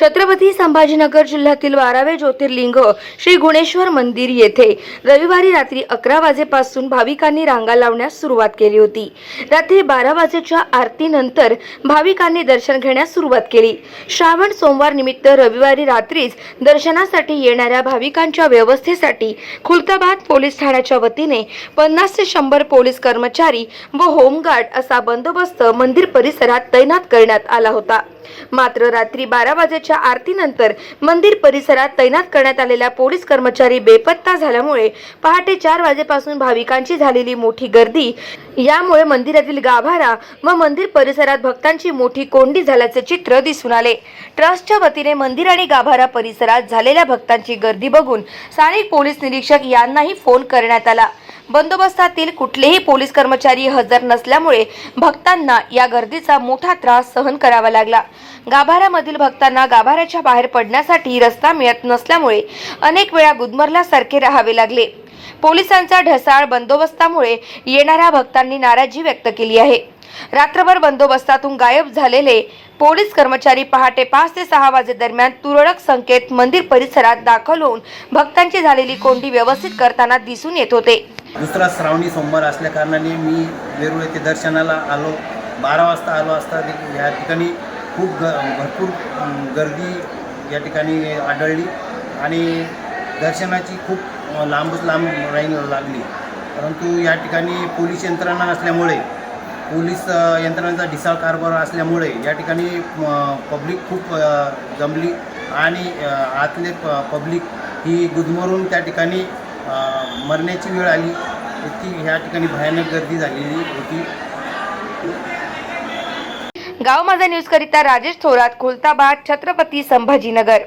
छत्रपती संभाजीनगर जिल्ह्यातील 12वे ज्योतिर्लिंग श्री गुणेश्वर मंदिर येथे रविवारी रात्री 11 वाजेपासून भाविकांनी रांगा लावण्यास सुरुवात केली होती। रात्री 12 वाजेच्या आरतीनंतर भाविकांनी दर्शन घेण्यास सुरुवात केली। श्रावण सोमवार निमित्त रविवारी रात्रीच दर्शनासाठी येणाऱ्या भाविकांच्या व्यवस्थेसाठी खुलताबाद पोलीस ठाण्याच्या वतीने 50 ते 100 पोलीस कर्मचारी व होमगार्ड असा बंदोबस्त मंदिर परिसरात तैनात करण्यात आला होता। मात्र रात्री 12 वाजेच्या आरतीनंतर मंदिर परिसरात तैनात करण्यात आलेल्या पोलीस कर्मचारी बेपत्ता झाल्यामुळे पहाटे 4 वाजेपासून भाविकांची झालेली मोठी गर्दी, यामुळे मंदिरातील गाभारा व मंदिर परिसरात भक्तांची मोठी कोंडी झाल्याचे चित्र दिसून आले। ट्रस्टच्या वतीने मंदिर आणि गाभारा परिसरात झालेल्या भक्तांची गर्दी बघून स्थानिक पोलीस निरीक्षक यांनाही फोन करण्यात आला। बंदोबस्तातील कुठलेही पोलीस कर्मचारी हजर नसल्यामुळे भक्तांना या गर्दीचा मोठा त्रास सहन करावा लागला। गाभाऱ्यामधील भक्तांना गाभाऱ्याच्या बाहेर पडण्यासाठी रस्ता मिळत नसल्यामुळे अनेक वेळा गुदमरल्यासारखे राहावे लागले। पोलिसांचा ढसाळ बंदोबस्तामुळे येणाऱ्या भक्तांनी नाराजी व्यक्त केली आहे। रात्रभर बंदोबस्तातून गायब झालेले पोलीस कर्मचारी पहाटे 5 ते 6 वाजे दरम्यान तुरळक संख्येत मंदिर परिसरात दाखल होऊन भक्तांची झालेली कोंडी व्यवस्थित करताना दिसून येत होते। दुसरा श्रावणी सोमवार असल्या कारणाने मी वेरूळ येथे दर्शनाला आलो। 12 वाजता आलो असता या ठिकाणी खूप भरपूर गर्दी या ठिकाणी आढळली आणि दर्शनाची खूप लांब लाईन लागली। परंतु या ठिकाणी पोलीस यंत्रणा नसल्यामुळे, पोलीस यंत्रणांचा ढिसाळ कारभार असल्यामुळे या ठिकाणी पब्लिक खूप जमली आणि आतले पब्लिक ही गुदमरून त्या ठिकाणी मरण्याची वेळ आली। इतकी ह्या ठिकाणी भयानक गर्दी झालेली होती। गाव माझा न्यूज करिता राजेश थोरात, खुलताबाद, छत्रपती संभाजीनगर।